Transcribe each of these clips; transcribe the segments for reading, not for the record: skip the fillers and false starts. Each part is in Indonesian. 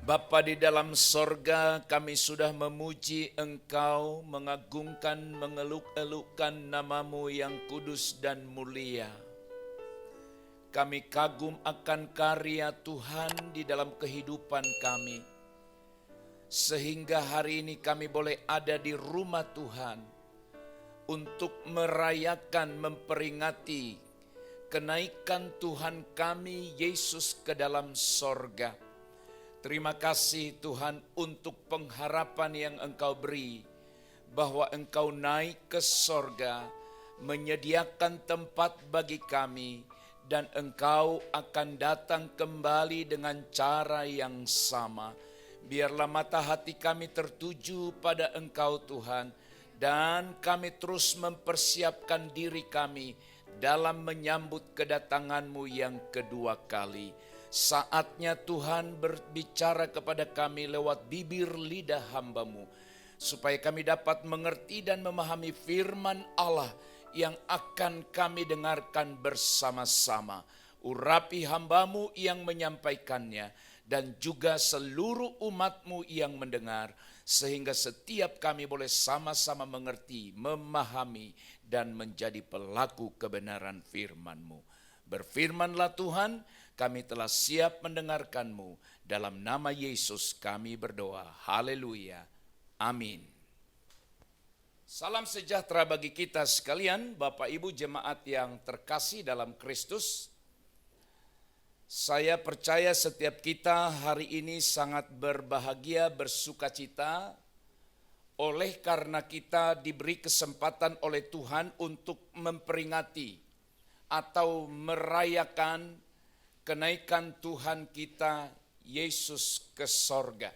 Bapa di dalam sorga, kami sudah memuji Engkau, mengagungkan, mengeluk-elukkan nama-Mu yang kudus dan mulia. Kami kagum akan karya Tuhan di dalam kehidupan kami. Sehingga hari ini kami boleh ada di rumah Tuhan untuk merayakan, memperingati kenaikan Tuhan kami Yesus ke dalam sorga. Terima kasih Tuhan untuk pengharapan yang Engkau beri, bahwa Engkau naik ke sorga, menyediakan tempat bagi kami, dan Engkau akan datang kembali dengan cara yang sama. Biarlah mata hati kami tertuju pada Engkau Tuhan, dan kami terus mempersiapkan diri kami dalam menyambut kedatangan-Mu yang kedua kali. Saatnya Tuhan berbicara kepada kami lewat bibir lidah hamba-Mu, supaya kami dapat mengerti dan memahami firman Allah yang akan kami dengarkan bersama-sama. Urapi hamba-Mu yang menyampaikannya, dan juga seluruh umat-Mu yang mendengar, sehingga setiap kami boleh sama-sama mengerti, memahami, dan menjadi pelaku kebenaran firman-Mu. Berfirmanlah Tuhan, kami telah siap mendengarkan-Mu. Dalam nama Yesus kami berdoa. Haleluya. Amin. Salam sejahtera bagi kita sekalian, Bapak Ibu jemaat yang terkasih dalam Kristus. Saya percaya setiap kita hari ini sangat berbahagia, bersukacita, oleh karena kita diberi kesempatan oleh Tuhan untuk memperingati atau merayakan kenaikan Tuhan kita Yesus ke sorga.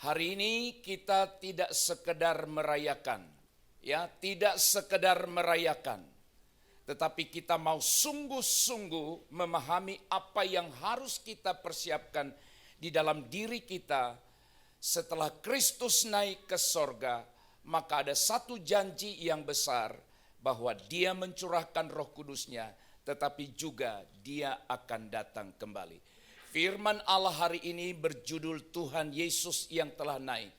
Hari ini kita tidak sekedar merayakan, tidak sekedar merayakan, tetapi kita mau sungguh-sungguh memahami apa yang harus kita persiapkan di dalam diri kita setelah Kristus naik ke sorga. Maka ada satu janji yang besar, bahwa Dia mencurahkan Roh Kudus-Nya, tetapi juga Dia akan datang kembali. Firman Allah hari ini berjudul Tuhan Yesus yang telah naik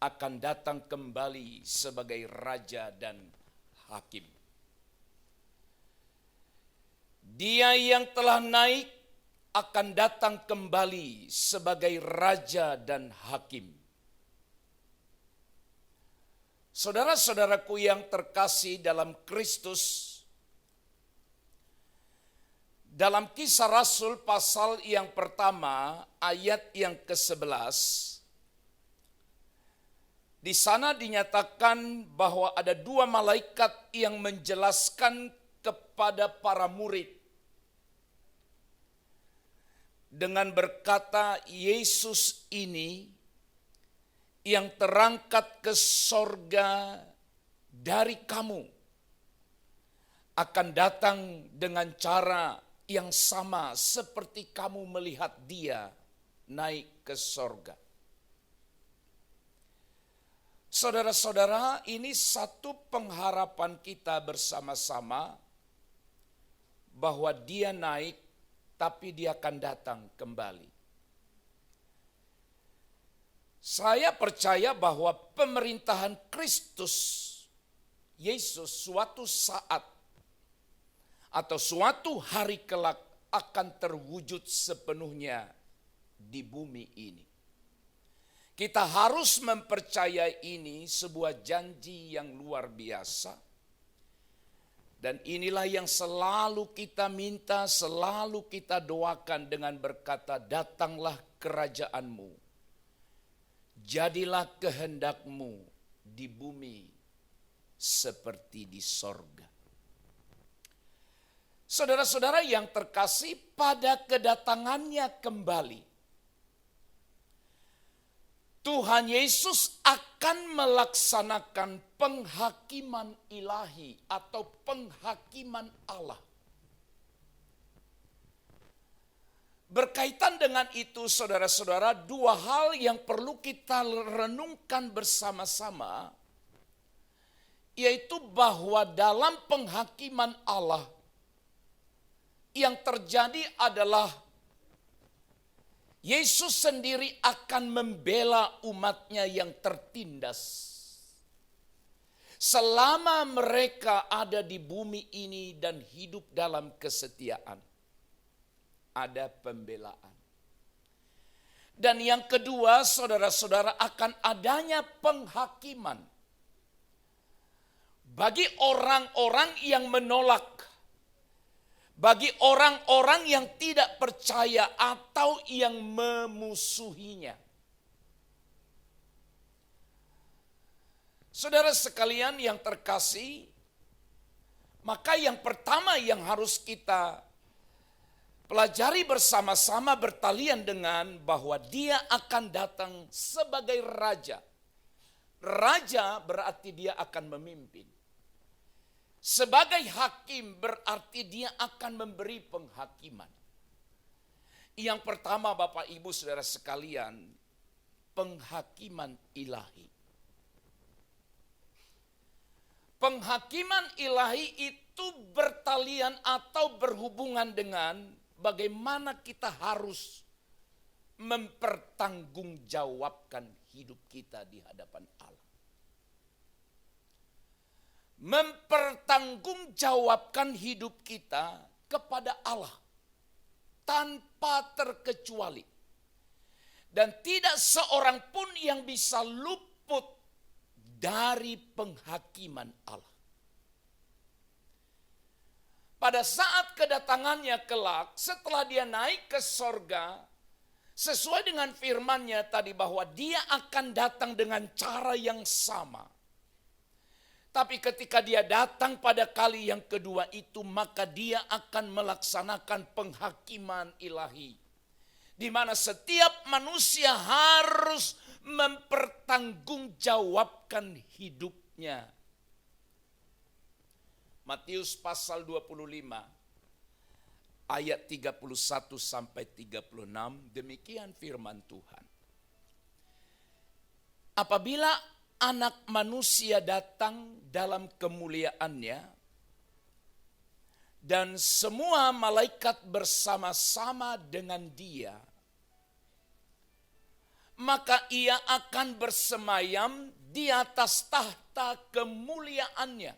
akan datang kembali sebagai Raja dan Hakim. Dia yang telah naik akan datang kembali sebagai Raja dan Hakim. Saudara-saudaraku yang terkasih dalam Kristus, dalam Kisah Rasul pasal yang pertama ayat yang ke-11, di sana dinyatakan bahwa ada dua malaikat yang menjelaskan kepada para murid dengan berkata, Yesus ini yang terangkat ke sorga dari kamu akan datang dengan cara yang sama seperti kamu melihat Dia naik ke sorga. Saudara-saudara, ini satu pengharapan kita bersama-sama, bahwa Dia naik tapi Dia akan datang kembali. Saya percaya bahwa pemerintahan Kristus Yesus suatu saat atau suatu hari kelak akan terwujud sepenuhnya di bumi ini. Kita harus mempercayai ini sebuah janji yang luar biasa. Dan inilah yang selalu kita minta, selalu kita doakan dengan berkata, datanglah kerajaan-Mu. Jadilah kehendak-Mu di bumi seperti di sorga. Saudara-saudara yang terkasih, pada kedatangannya kembali, Tuhan Yesus akan melaksanakan penghakiman ilahi atau penghakiman Allah. Berkaitan dengan itu, saudara-saudara, dua hal yang perlu kita renungkan bersama-sama, yaitu bahwa dalam penghakiman Allah yang terjadi adalah Yesus sendiri akan membela umatnya yang tertindas. Selama mereka ada di bumi ini dan hidup dalam kesetiaan, ada pembelaan. Dan yang kedua, saudara-saudara, akan adanya penghakiman bagi orang-orang yang menolak, bagi orang-orang yang tidak percaya atau yang memusuhinya. Saudara sekalian yang terkasih, maka yang pertama yang harus kita pelajari bersama-sama bertalian dengan bahwa dia akan datang sebagai raja. Raja berarti dia akan memimpin. Sebagai hakim berarti dia akan memberi penghakiman. Yang pertama Bapak Ibu Saudara sekalian, penghakiman ilahi. Penghakiman ilahi itu bertalian atau berhubungan dengan bagaimana kita harus mempertanggungjawabkan hidup kita di hadapan Allah. Mempertanggungjawabkan hidup kita kepada Allah tanpa terkecuali. Dan tidak seorang pun yang bisa luput dari penghakiman Allah. Pada saat kedatangannya kelak, setelah dia naik ke sorga, sesuai dengan firman-Nya tadi bahwa dia akan datang dengan cara yang sama. Tapi ketika dia datang pada kali yang kedua itu, maka dia akan melaksanakan penghakiman ilahi. Di mana setiap manusia harus mempertanggungjawabkan hidupnya. Matius pasal 25 ayat 31 sampai 36, demikian firman Tuhan. Apabila Anak Manusia datang dalam kemuliaannya dan semua malaikat bersama-sama dengan dia, maka ia akan bersemayam di atas tahta kemuliaannya.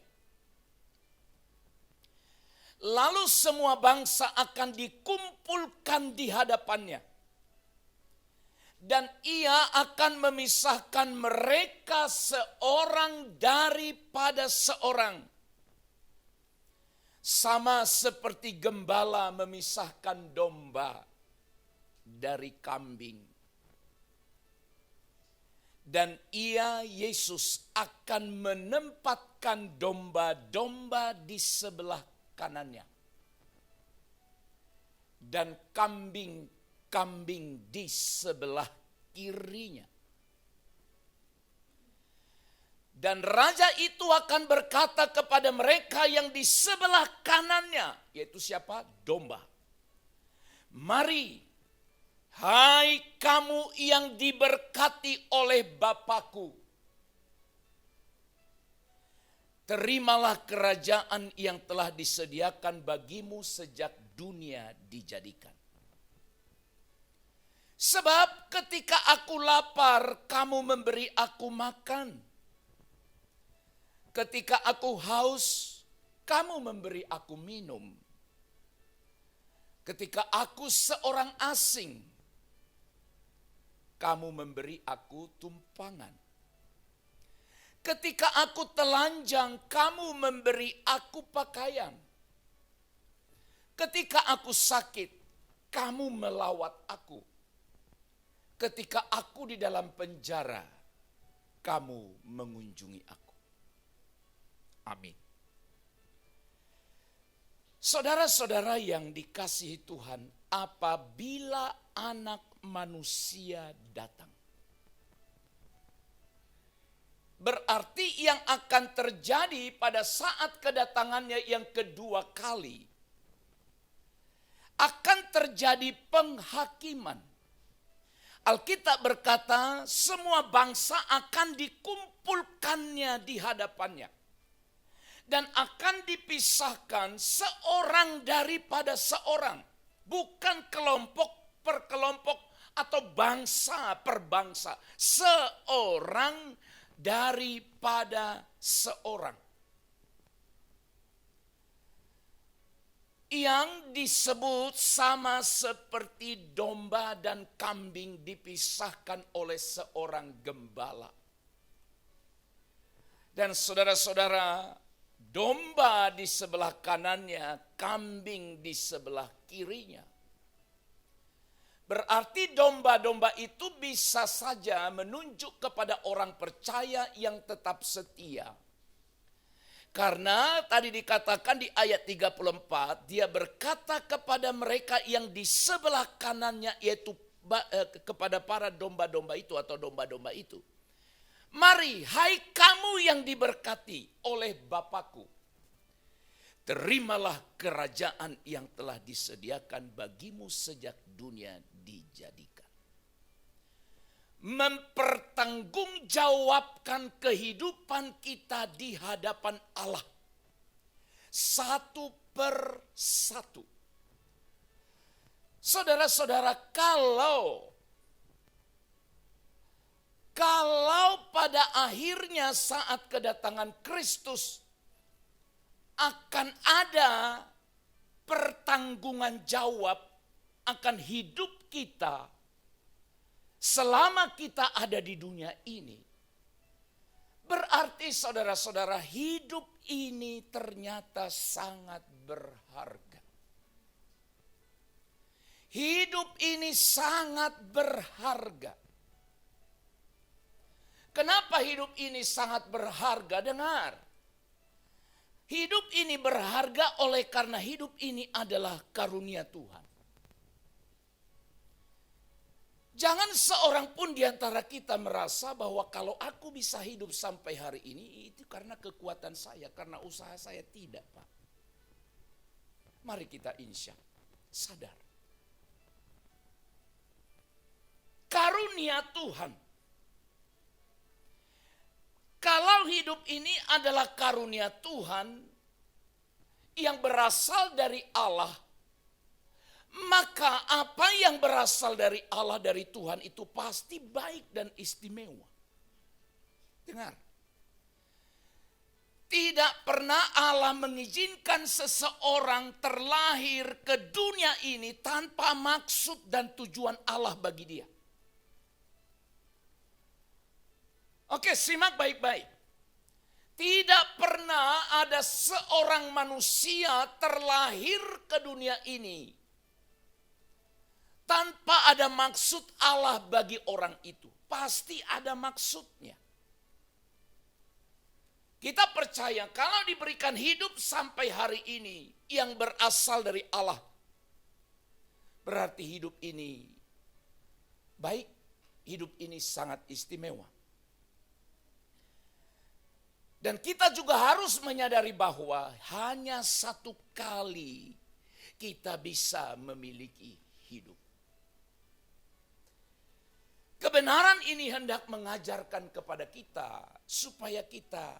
Lalu semua bangsa akan dikumpulkan di hadapannya. Dan ia akan memisahkan mereka seorang daripada seorang. Sama seperti gembala memisahkan domba dari kambing. Dan ia, Yesus, akan menempatkan domba-domba di sebelah kanannya. Dan kambing di sebelah kirinya. Dan raja itu akan berkata kepada mereka yang di sebelah kanannya, yaitu siapa? Domba. Mari, hai kamu yang diberkati oleh Bapa-Ku, terimalah kerajaan yang telah disediakan bagimu sejak dunia dijadikan. Sebab ketika aku lapar, kamu memberi aku makan. Ketika aku haus, kamu memberi aku minum. Ketika aku seorang asing, kamu memberi aku tumpangan. Ketika aku telanjang, kamu memberi aku pakaian. Ketika aku sakit, kamu melawat aku. Ketika aku di dalam penjara, kamu mengunjungi aku. Amin. Saudara-saudara yang dikasihi Tuhan, apabila Anak Manusia datang, berarti yang akan terjadi pada saat kedatangannya yang kedua kali, akan terjadi penghakiman. Alkitab berkata, semua bangsa akan dikumpulkannya di hadapannya. Dan akan dipisahkan seorang daripada seorang. Bukan kelompok per kelompok bangsa per bangsa, seorang daripada seorang. Yang disebut sama seperti domba dan kambing dipisahkan oleh seorang gembala. Dan saudara-saudara, domba di sebelah kanannya, kambing di sebelah kirinya. Berarti domba-domba itu bisa saja menunjuk kepada orang percaya yang tetap setia. Karena tadi dikatakan di ayat 34, dia berkata kepada mereka yang di sebelah kanannya, yaitu kepada para domba-domba itu atau domba-domba itu. Mari, hai kamu yang diberkati oleh Bapakku, terimalah kerajaan yang telah disediakan bagimu sejak dunia dijadikan. Mempertanggungjawabkan kehidupan kita di hadapan Allah. Satu per satu. Saudara-saudara, kalau pada akhirnya saat kedatangan Kristus akan ada pertanggungan jawab akan hidup kita selama kita ada di dunia ini. Berarti saudara-saudara, hidup ini ternyata sangat berharga. Hidup ini sangat berharga. Kenapa hidup ini sangat berharga? Dengar. Hidup ini berharga oleh karena hidup ini adalah karunia Tuhan. Jangan seorang pun di antara kita merasa bahwa kalau aku bisa hidup sampai hari ini, itu karena kekuatan saya, karena usaha saya. Tidak, Pak. Mari kita insya, sadar. Karunia Tuhan. Kalau hidup ini adalah karunia Tuhan yang berasal dari Allah, maka apa yang berasal dari Allah, dari Tuhan itu pasti baik dan istimewa. Dengar. Tidak pernah Allah mengizinkan seseorang terlahir ke dunia ini tanpa maksud dan tujuan Allah bagi dia. Oke, simak baik-baik. Tidak pernah ada seorang manusia terlahir ke dunia ini tanpa ada maksud Allah bagi orang itu. Pasti ada maksudnya. Kita percaya kalau diberikan hidup sampai hari ini yang berasal dari Allah, berarti hidup ini baik, hidup ini sangat istimewa. Dan kita juga harus menyadari bahwa hanya satu kali kita bisa memiliki hidup. Kebenaran ini hendak mengajarkan kepada kita supaya kita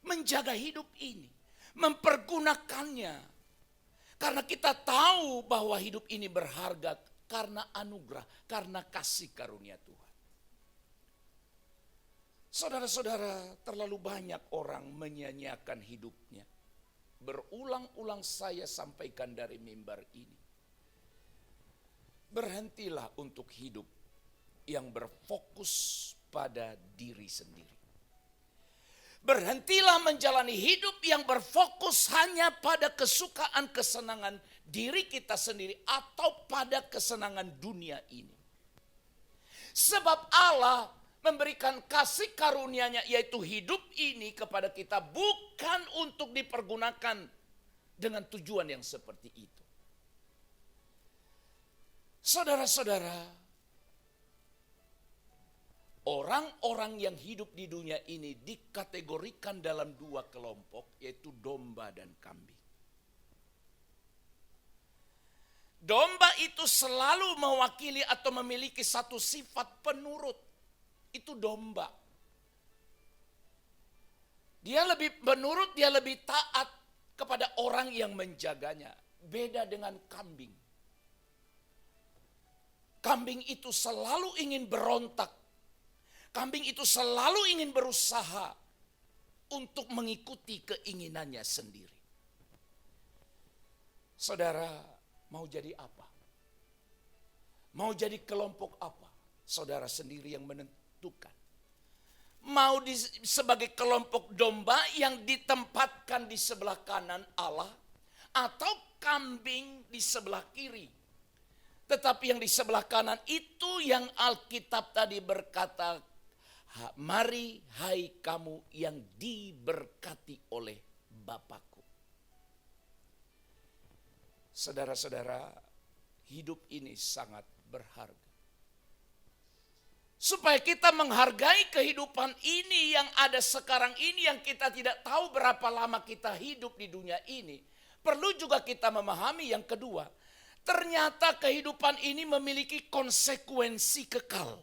menjaga hidup ini, mempergunakannya. Karena kita tahu bahwa hidup ini berharga karena anugerah, karena kasih karunia Tuhan. Saudara-saudara, terlalu banyak orang menyia-nyiakan hidupnya. Berulang-ulang saya sampaikan dari mimbar ini. Berhentilah untuk hidup yang berfokus pada diri sendiri. Berhentilah menjalani hidup yang berfokus hanya pada kesukaan, kesenangan diri kita sendiri atau pada kesenangan dunia ini. Sebab Allah memberikan kasih karunia-Nya yaitu hidup ini kepada kita bukan untuk dipergunakan dengan tujuan yang seperti itu. Saudara-saudara, orang-orang yang hidup di dunia ini dikategorikan dalam dua kelompok, yaitu domba dan kambing. Domba itu selalu mewakili atau memiliki satu sifat penurut. Itu domba. Dia lebih menurut, dia lebih taat kepada orang yang menjaganya. Beda dengan kambing. kambing itu selalu ingin berontak. Kambing itu selalu ingin berusaha untuk mengikuti keinginannya sendiri. Saudara mau jadi apa? Mau jadi kelompok apa? Saudara sendiri yang menentukan. Mau sebagai kelompok domba yang ditempatkan di sebelah kanan Allah, atau kambing di sebelah kiri. Tetapi yang di sebelah kanan itu yang Alkitab tadi berkata, mari hai kamu yang diberkati oleh Bapakku. Saudara-saudara, hidup ini sangat berharga. Supaya kita menghargai kehidupan ini yang ada sekarang ini, yang kita tidak tahu berapa lama kita hidup di dunia ini. Perlu juga kita memahami yang kedua, ternyata kehidupan ini memiliki konsekuensi kekal.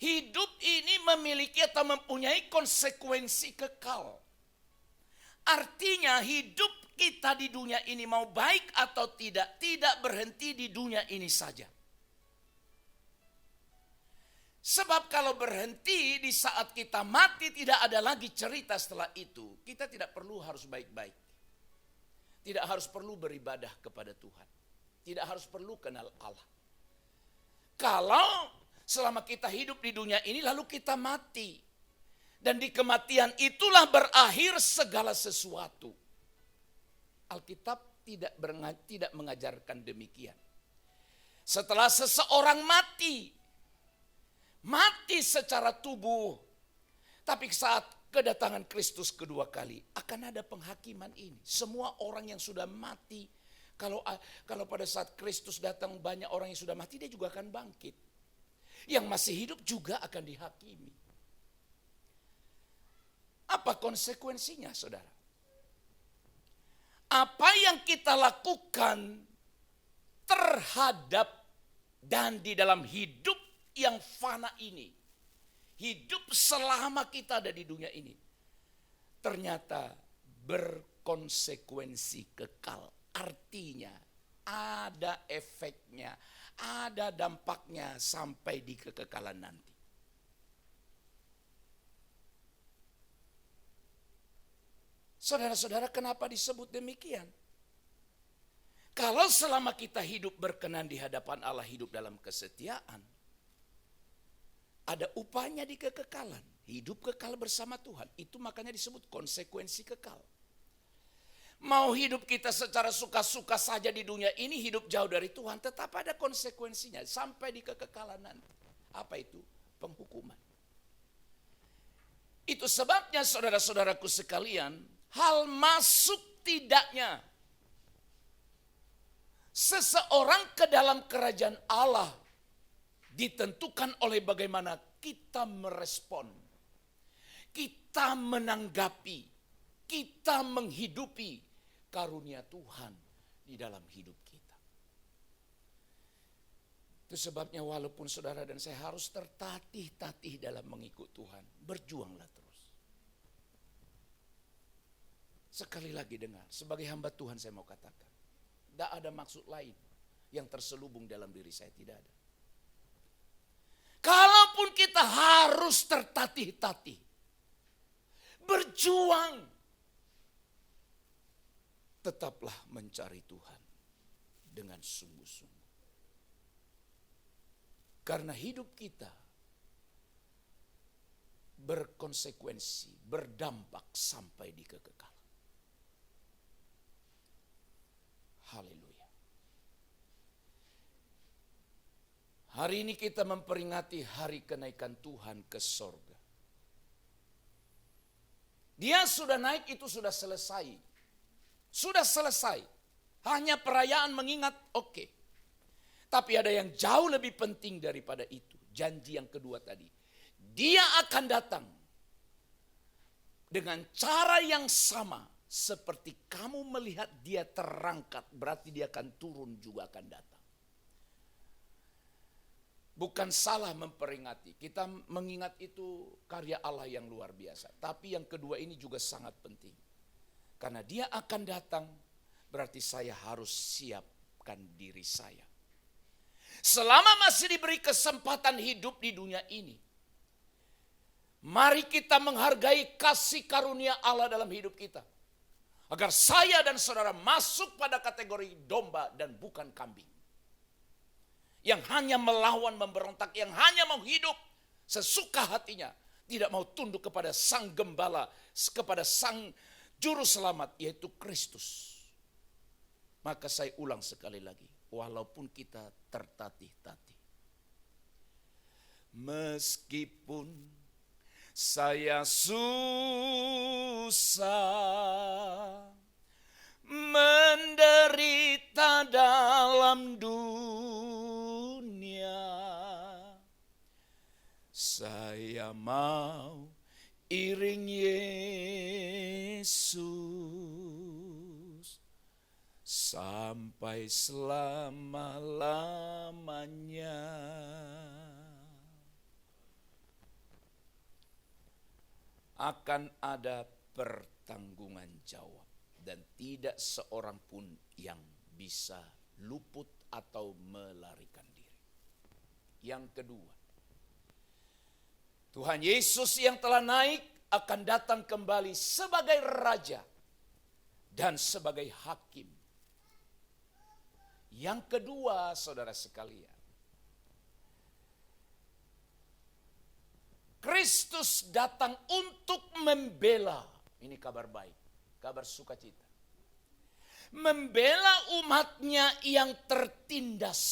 Hidup ini memiliki atau mempunyai konsekuensi kekal. Artinya hidup kita di dunia ini mau baik atau tidak berhenti di dunia ini saja. Sebab kalau berhenti di saat kita mati, tidak ada lagi cerita setelah itu. Kita tidak perlu harus baik-baik. Tidak harus perlu beribadah kepada Tuhan. Tidak harus perlu kenal Allah. Kalau selama kita hidup di dunia ini lalu kita mati. Dan di kematian itulah berakhir segala sesuatu. Alkitab tidak mengajarkan demikian. Setelah seseorang mati secara tubuh. Tapi saat kedatangan Kristus kedua kali akan ada penghakiman ini. Semua orang yang sudah mati, kalau pada saat Kristus datang banyak orang yang sudah mati, dia juga akan bangkit. Yang masih hidup juga akan dihakimi. Apa konsekuensinya, saudara? Apa yang kita lakukan terhadap dan di dalam hidup yang fana ini, hidup selama kita ada di dunia ini, ternyata berkonsekuensi kekal. Artinya ada efeknya, ada dampaknya sampai di kekekalan nanti. Saudara-saudara, kenapa disebut demikian? Kalau selama kita hidup berkenan di hadapan Allah, hidup dalam kesetiaan, ada upahnya di kekekalan. Hidup kekal bersama Tuhan. Itu makanya disebut konsekuensi kekal. Mau hidup kita secara suka-suka saja di dunia ini, hidup jauh dari Tuhan, tetap ada konsekuensinya sampai di kekekalan nanti. Apa itu? Penghukuman. Itu sebabnya saudara-saudaraku sekalian, hal masuk tidaknya seseorang ke dalam kerajaan Allah ditentukan oleh bagaimana kita merespon, kita menanggapi, kita menghidupi karunia Tuhan di dalam hidup kita. Itu sebabnya walaupun saudara dan saya harus tertatih-tatih dalam mengikut Tuhan, berjuanglah terus. Sekali lagi dengar, sebagai hamba Tuhan saya mau katakan, tidak ada maksud lain yang terselubung dalam diri saya, tidak ada. Kalaupun kita harus tertatih-tatih, berjuang, tetaplah mencari Tuhan dengan sungguh-sungguh. Karena hidup kita berkonsekuensi, berdampak sampai di kekekalan. Haleluya. Hari ini kita memperingati hari kenaikan Tuhan ke sorga. Dia sudah naik, itu sudah selesai. Sudah selesai. Hanya perayaan mengingat, oke. Tapi ada yang jauh lebih penting daripada itu. Janji yang kedua tadi. Dia akan datang dengan cara yang sama. Seperti kamu melihat dia terangkat, berarti dia akan turun juga akan datang. Bukan salah memperingati. Kita mengingat itu karya Allah yang luar biasa. Tapi yang kedua ini juga sangat penting. Karena dia akan datang, berarti saya harus siap mengungkapkan diri saya. Selama masih diberi kesempatan hidup di dunia ini, mari kita menghargai kasih karunia Allah dalam hidup kita. Agar saya dan saudara masuk pada kategori domba dan bukan kambing. Yang hanya melawan, memberontak, yang hanya mau hidup sesuka hatinya. Tidak mau tunduk kepada sang gembala, kepada sang juru selamat, yaitu Kristus. Maka saya ulang sekali lagi, walaupun kita tertatih-tatih. Meskipun saya susah, menderita dalam dunia, saya mau iring Yesus sampai selama-lamanya. Akan ada pertanggungan jawab dan tidak seorang pun yang bisa luput atau melarikan diri. Yang kedua, Tuhan Yesus yang telah naik akan datang kembali sebagai raja dan sebagai hakim. Yang kedua, saudara sekalian, Kristus datang untuk membela, ini kabar baik, kabar sukacita. Membela umatnya yang tertindas.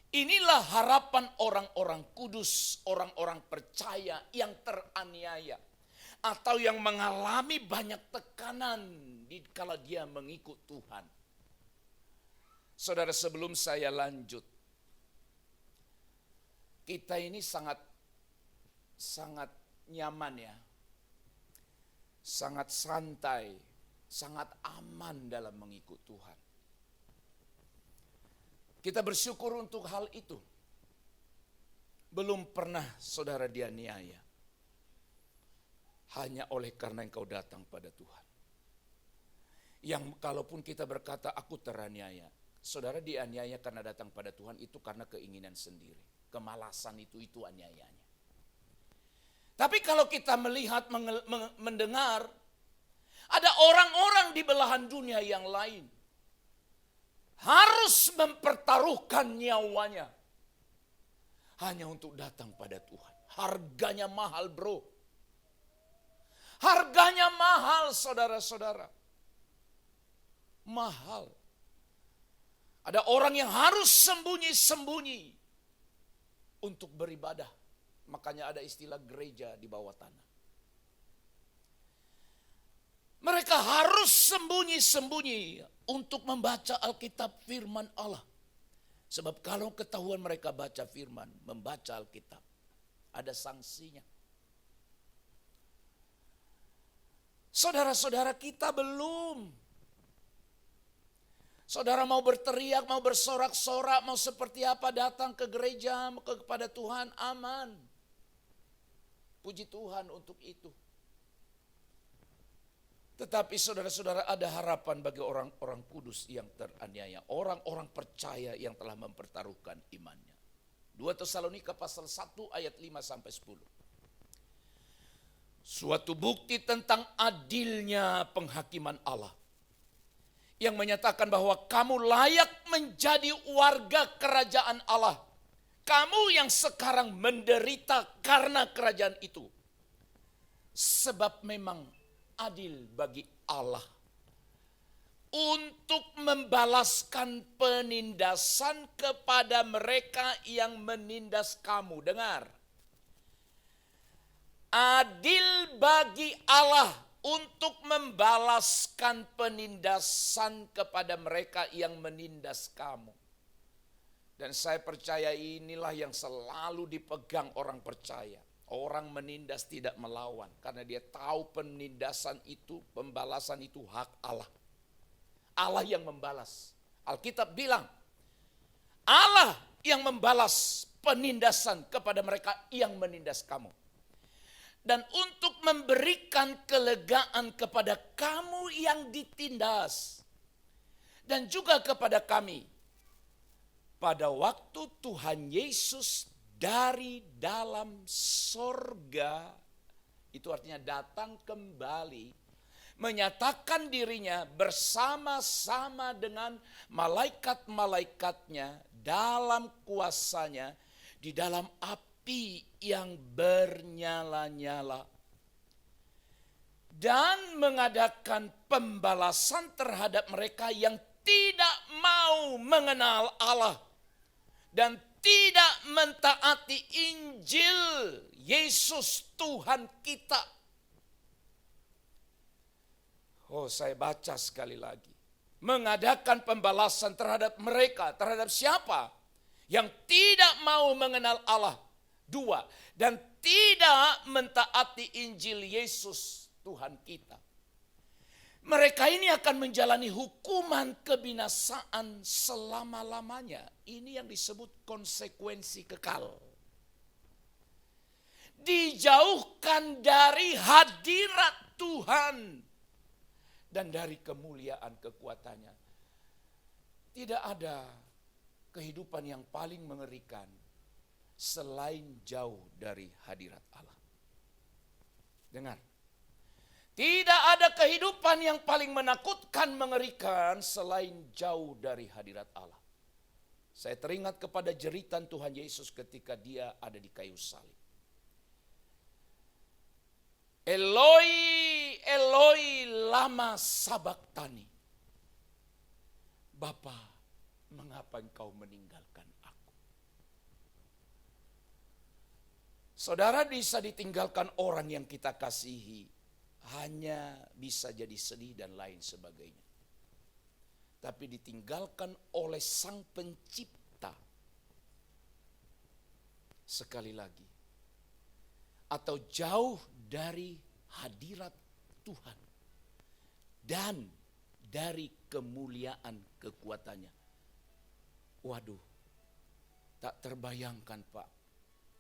Inilah harapan orang-orang kudus, orang-orang percaya yang teraniaya. Atau yang mengalami banyak tekanan dikala dia mengikut Tuhan. Saudara, sebelum saya lanjut, kita ini sangat nyaman ya, sangat santai, sangat aman dalam mengikut Tuhan. Kita bersyukur untuk hal itu. Belum pernah saudara dianiaya. Hanya oleh karena engkau datang pada Tuhan. Yang kalaupun kita berkata aku teraniaya, saudara dianiaya karena datang pada Tuhan itu karena keinginan sendiri. Kemalasan itu aniayanya. Tapi kalau kita melihat, mendengar, ada orang-orang di belahan dunia yang lain harus mempertaruhkan nyawanya hanya untuk datang pada Tuhan. Harganya mahal, bro. Harganya mahal, saudara-saudara. Mahal. Ada orang yang harus sembunyi-sembunyi untuk beribadah. Makanya ada istilah gereja di bawah tanah. Mereka harus sembunyi-sembunyi untuk membaca Alkitab firman Allah. Sebab kalau ketahuan mereka baca firman, membaca Alkitab, ada sanksinya. Saudara-saudara kita belum. Saudara mau berteriak, mau bersorak-sorak, mau seperti apa datang ke gereja, kepada Tuhan, aman. Puji Tuhan untuk itu. Tetapi saudara-saudara ada harapan bagi orang-orang kudus yang teraniaya. Orang-orang percaya yang telah mempertaruhkan imannya. 2 Tesalonika pasal 1 ayat 5-10. Suatu bukti tentang adilnya penghakiman Allah. Yang menyatakan bahwa kamu layak menjadi warga kerajaan Allah. Kamu yang sekarang menderita karena kerajaan itu. Sebab memang adil bagi Allah untuk membalaskan penindasan kepada mereka yang menindas kamu. Dengar. Adil bagi Allah untuk membalaskan penindasan kepada mereka yang menindas kamu. Dan saya percaya inilah yang selalu dipegang orang percaya. Orang menindas tidak melawan. Karena dia tahu penindasan itu, pembalasan itu hak Allah. Allah yang membalas. Alkitab bilang, Allah yang membalas penindasan kepada mereka yang menindas kamu. Dan untuk memberikan kelegaan kepada kamu yang ditindas. dan juga kepada kami. Pada waktu Tuhan Yesus dari dalam sorga, itu artinya datang kembali, menyatakan dirinya bersama-sama dengan malaikat-malaikatnya dalam kuasanya di dalam api yang bernyala-nyala. Dan mengadakan pembalasan terhadap mereka yang tidak mau mengenal Allah dan tidak mentaati Injil Yesus Tuhan kita. Oh, saya baca sekali lagi. Mengadakan pembalasan terhadap mereka, terhadap siapa? Yang tidak mau mengenal Allah. 2. Dan tidak mentaati Injil Yesus Tuhan kita. Mereka ini akan menjalani hukuman kebinasaan selama-lamanya. Ini yang disebut konsekuensi kekal. Dijauhkan dari hadirat Tuhan dan dari kemuliaan kekuatannya. Tidak ada kehidupan yang paling mengerikan selain jauh dari hadirat Allah. Dengar. Tidak ada kehidupan yang paling menakutkan, mengerikan selain jauh dari hadirat Allah. Saya teringat kepada jeritan Tuhan Yesus ketika dia ada di kayu salib. Eloi, Eloi, lama sabachthani. Bapa, mengapa engkau meninggalkan aku? Saudara, bisa ditinggalkan orang yang kita kasihi. Hanya bisa jadi sedih dan lain sebagainya. Tapi ditinggalkan oleh Sang Pencipta. Sekali lagi. Atau jauh dari hadirat Tuhan. Dan dari kemuliaan kekuatannya. Waduh, tak terbayangkan Pak,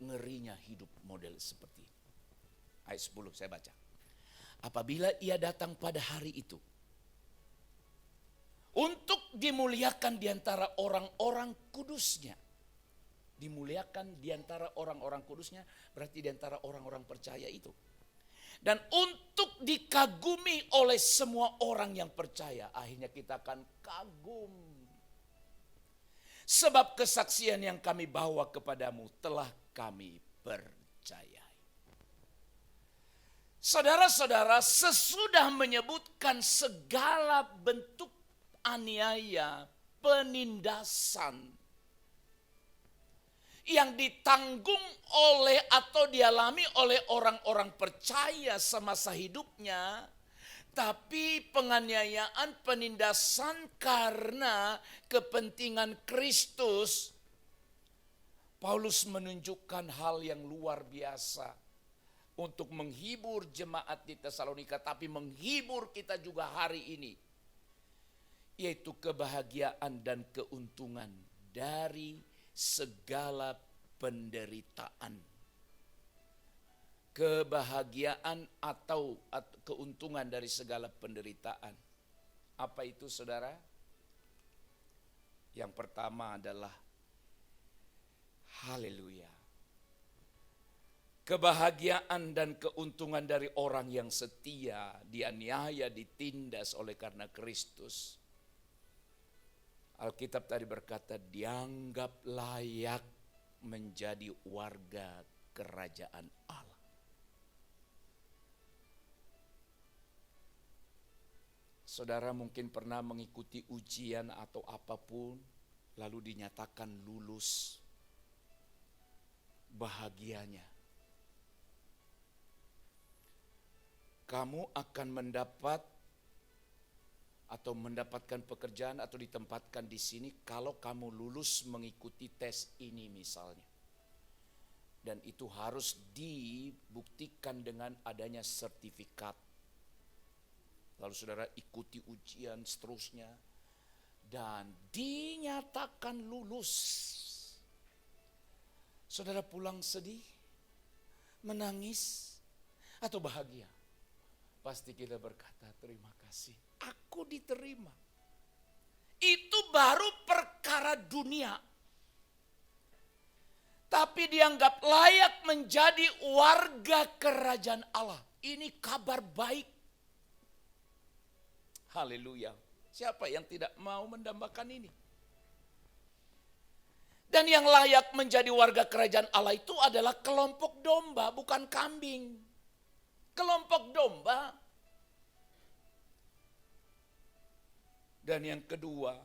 ngerinya hidup model seperti ini. Ayat 10 saya baca. Apabila ia datang pada hari itu, untuk dimuliakan di antara orang-orang kudusnya. Dimuliakan di antara orang-orang kudusnya, berarti di antara orang-orang percaya itu. Dan untuk dikagumi oleh semua orang yang percaya. Akhirnya kita akan kagum. Sebab kesaksian yang kami bawa kepadamu telah kami percaya. Saudara-saudara, sesudah menyebutkan segala bentuk aniaya, penindasan yang ditanggung oleh atau dialami oleh orang-orang percaya semasa hidupnya, tapi penganiayaan, penindasan karena kepentingan Kristus, Paulus menunjukkan hal yang luar biasa. Untuk menghibur jemaat di Tesalonika, tapi menghibur kita juga hari ini. Yaitu kebahagiaan dan keuntungan dari segala penderitaan. Kebahagiaan atau keuntungan dari segala penderitaan. Apa itu saudara? Yang pertama adalah haleluya. Kebahagiaan dan keuntungan dari orang yang setia, dianiaya, ditindas oleh karena Kristus. Alkitab tadi berkata, dianggap layak menjadi warga kerajaan Allah. Saudara mungkin pernah mengikuti ujian atau apapun, lalu dinyatakan lulus. Bahagianya. Kamu akan mendapat atau mendapatkan pekerjaan atau ditempatkan di sini kalau kamu lulus mengikuti tes ini misalnya. Dan itu harus dibuktikan dengan adanya sertifikat. Lalu saudara ikuti ujian seterusnya dan dinyatakan lulus. Saudara pulang sedih, menangis, atau bahagia? Pasti kita berkata terima kasih, aku diterima. itu baru perkara dunia. Tapi dianggap layak menjadi warga kerajaan Allah. Ini kabar baik. Haleluya. Siapa yang tidak mau mendambakan ini? Dan yang layak menjadi warga kerajaan Allah itu adalah kelompok domba, bukan kambing. Kelompok domba. Dan yang kedua,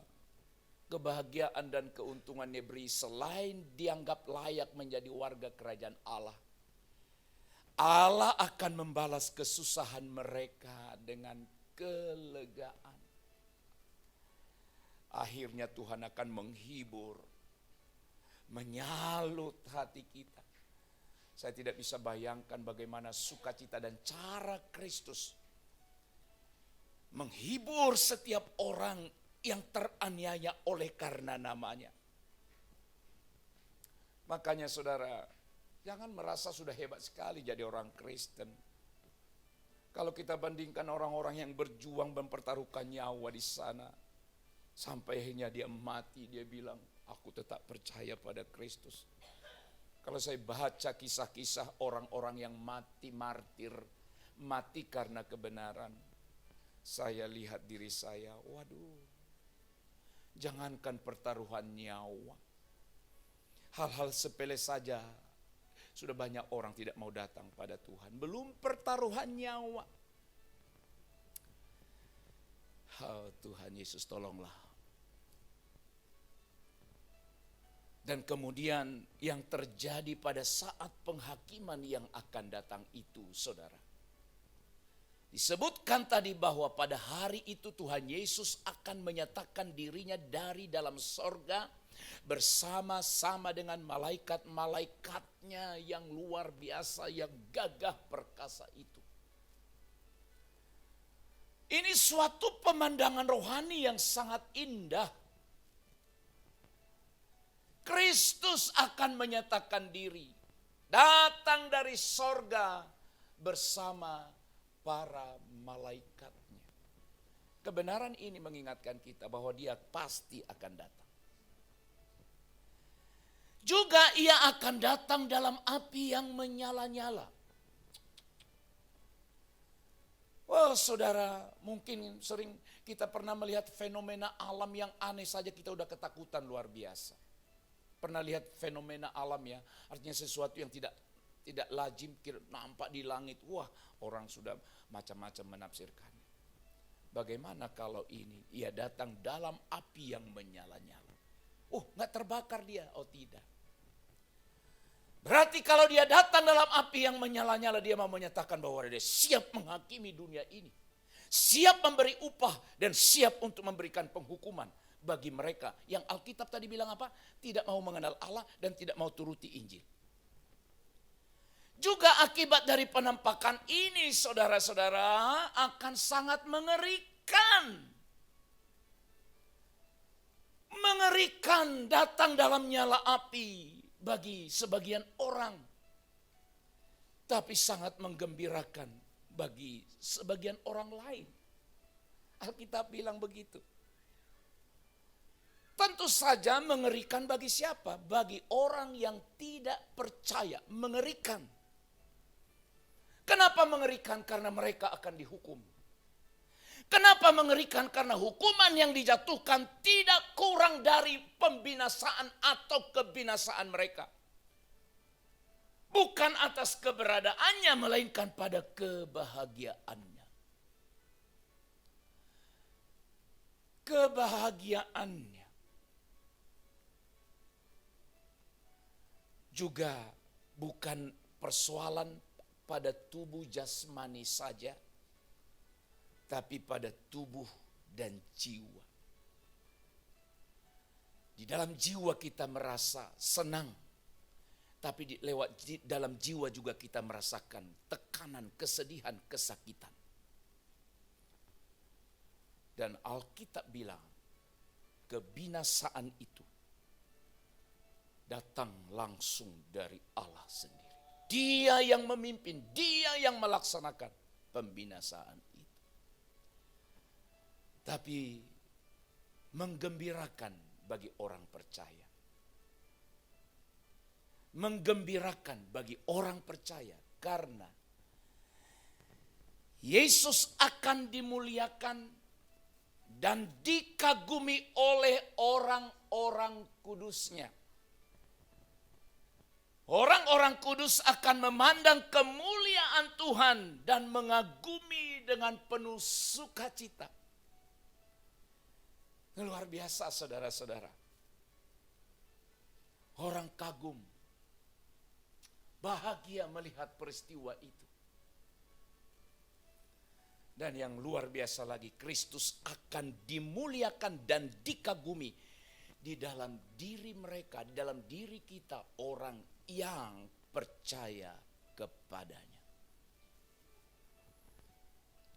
kebahagiaan dan keuntungan diberi selain dianggap layak menjadi warga kerajaan Allah. Allah akan membalas kesusahan mereka dengan kelegaan. Akhirnya Tuhan akan menghibur, menyalut hati kita. Saya tidak bisa bayangkan bagaimana sukacita dan cara Kristus menghibur setiap orang yang teraniaya oleh karena namanya. Makanya saudara, jangan merasa sudah hebat sekali jadi orang Kristen. Kalau kita bandingkan orang-orang yang berjuang mempertaruhkan nyawa di sana, sampai akhirnya dia mati, dia bilang, aku tetap percaya pada Kristus. Kalau saya baca kisah-kisah orang-orang yang mati martir, mati karena kebenaran, saya lihat diri saya, waduh, jangankan pertaruhan nyawa, hal-hal sepele saja sudah banyak orang tidak mau datang pada Tuhan. Belum pertaruhan nyawa. Oh, Tuhan Yesus tolonglah. Dan kemudian yang terjadi pada saat penghakiman yang akan datang itu, saudara. Disebutkan tadi bahwa pada hari itu Tuhan Yesus akan menyatakan dirinya dari dalam sorga bersama-sama dengan malaikat-malaikatnya yang luar biasa, yang gagah perkasa itu. Ini suatu pemandangan rohani yang sangat indah. Kristus akan menyatakan diri, datang dari sorga bersama para malaikatnya. Kebenaran ini mengingatkan kita bahwa dia pasti akan datang. Juga ia akan datang dalam api yang menyala-nyala. Wah, saudara, mungkin sering kita pernah melihat fenomena alam yang aneh saja kita udah ketakutan luar biasa. Pernah lihat fenomena alam ya, artinya sesuatu yang tidak lazim nampak di langit. Wah, orang sudah macam-macam menafsirkan. Bagaimana kalau ini? Ia datang dalam api yang menyala-nyala. Nggak terbakar dia? Oh tidak. Berarti kalau dia datang dalam api yang menyala-nyala, dia mau menyatakan bahwa dia siap menghakimi dunia ini. Siap memberi upah dan siap untuk memberikan penghukuman bagi mereka yang Alkitab tadi bilang apa? Tidak mau mengenal Allah dan tidak mau turuti Injil. Juga akibat dari penampakan ini, saudara-saudara, akan sangat mengerikan. Mengerikan datang dalam nyala api bagi sebagian orang. Tapi sangat menggembirakan bagi sebagian orang lain. Alkitab bilang begitu. Tentu saja mengerikan bagi siapa? Bagi orang yang tidak percaya. Mengerikan. Kenapa mengerikan? Karena mereka akan dihukum. Kenapa mengerikan? Karena hukuman yang dijatuhkan tidak kurang dari pembinasaan atau kebinasaan mereka. Bukan atas keberadaannya, melainkan pada kebahagiaannya. Kebahagiaannya. Juga bukan persoalan pada tubuh jasmani saja, tapi pada tubuh dan jiwa. Di dalam jiwa kita merasa senang, tapi dalam jiwa juga kita merasakan tekanan, kesedihan, kesakitan. Dan Alkitab bilang, kebinasaan itu datang langsung dari Allah sendiri. Dia yang memimpin, dia yang melaksanakan pembinasaan itu. Tapi menggembirakan bagi orang percaya. Menggembirakan bagi orang percaya karena Yesus akan dimuliakan dan dikagumi oleh orang-orang kudusnya. Orang-orang kudus akan memandang kemuliaan Tuhan dan mengagumi dengan penuh sukacita. Luar biasa saudara-saudara. Orang kagum, bahagia melihat peristiwa itu. Dan yang luar biasa lagi, Kristus akan dimuliakan dan dikagumi di dalam diri mereka, di dalam diri kita, orang yang percaya kepadanya.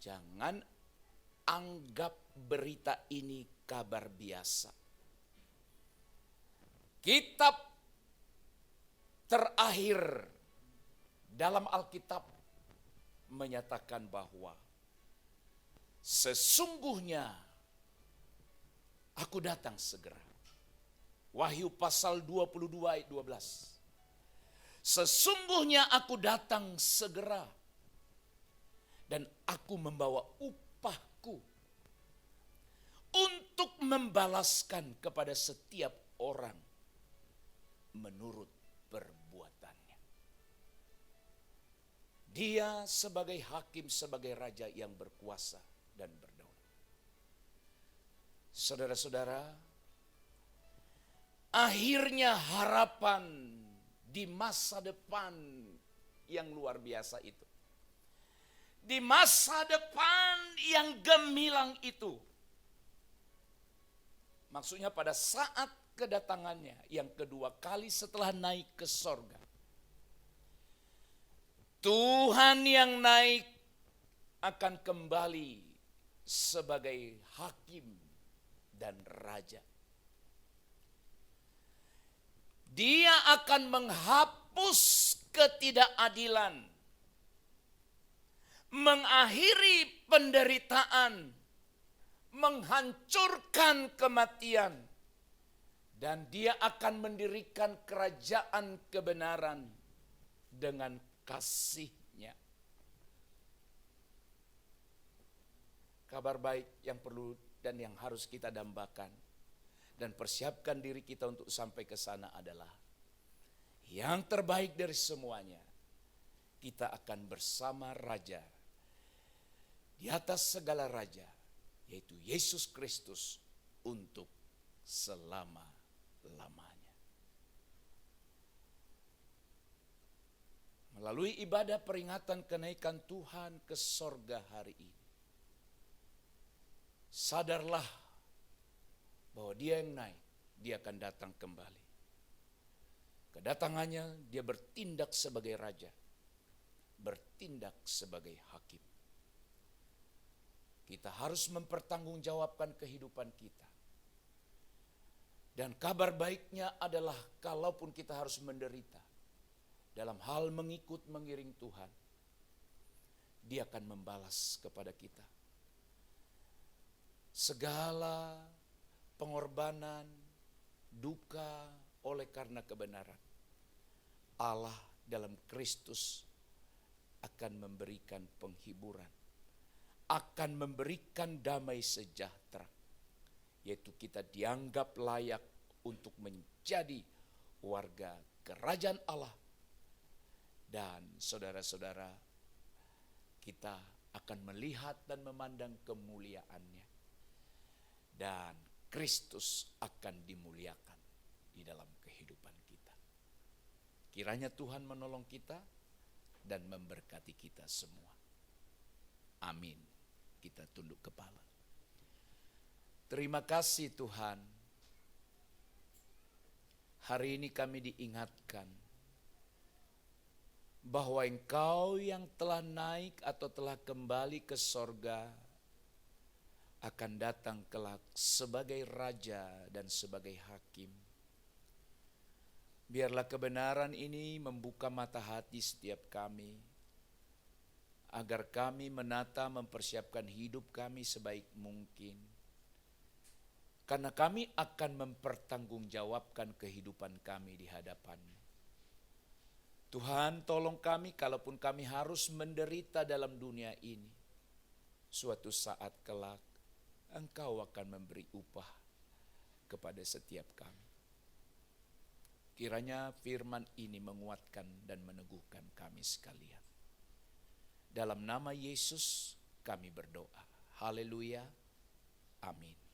Jangan anggap berita ini kabar biasa. Kitab terakhir dalam Alkitab menyatakan bahwa sesungguhnya aku datang segera. Wahyu pasal 22 ayat 12. Sesungguhnya aku datang segera dan aku membawa upahku untuk membalaskan kepada setiap orang menurut perbuatannya. Dia sebagai hakim, sebagai raja yang berkuasa dan berdaulat. Saudara-saudara, akhirnya harapan di masa depan yang luar biasa itu. Di masa depan yang gemilang itu. Maksudnya pada saat kedatangannya yang kedua kali setelah naik ke sorga. Tuhan yang naik akan kembali sebagai hakim dan raja. Dia akan menghapus ketidakadilan, mengakhiri penderitaan, menghancurkan kematian, dan dia akan mendirikan kerajaan kebenaran dengan kasih-Nya. Kabar baik yang perlu dan yang harus kita dambakan dan persiapkan diri kita untuk sampai ke sana adalah yang terbaik dari semuanya. Kita akan bersama Raja di atas segala raja, yaitu Yesus Kristus untuk selama-lamanya. Melalui ibadah peringatan kenaikan Tuhan ke sorga hari ini, sadarlah bahwa dia yang naik, dia akan datang kembali. Kedatangannya dia bertindak sebagai raja, bertindak sebagai hakim. Kita harus mempertanggungjawabkan kehidupan kita. Dan kabar baiknya adalah kalaupun kita harus menderita dalam hal mengikut mengiring Tuhan, dia akan membalas kepada kita segala pengorbanan, duka oleh karena kebenaran. Allah dalam Kristus akan memberikan penghiburan, akan memberikan damai sejahtera, yaitu kita dianggap layak untuk menjadi warga kerajaan Allah. Dan saudara-saudara, kita akan melihat dan memandang kemuliaan-Nya. Dan Kristus akan dimuliakan di dalam kehidupan kita. Kiranya Tuhan menolong kita dan memberkati kita semua. Amin. Kita tunduk kepala. Terima kasih Tuhan. Hari ini kami diingatkan bahwa Engkau yang telah naik atau telah kembali ke sorga akan datang kelak sebagai raja dan sebagai hakim. Biarlah kebenaran ini membuka mata hati setiap kami, agar kami menata mempersiapkan hidup kami sebaik mungkin. Karena kami akan mempertanggungjawabkan kehidupan kami di hadapan-Mu. Tuhan, tolong kami kalaupun kami harus menderita dalam dunia ini. Suatu saat kelak, Engkau akan memberi upah kepada setiap kami. Kiranya firman ini menguatkan dan meneguhkan kami sekalian. Dalam nama Yesus kami berdoa. Haleluya. Amin.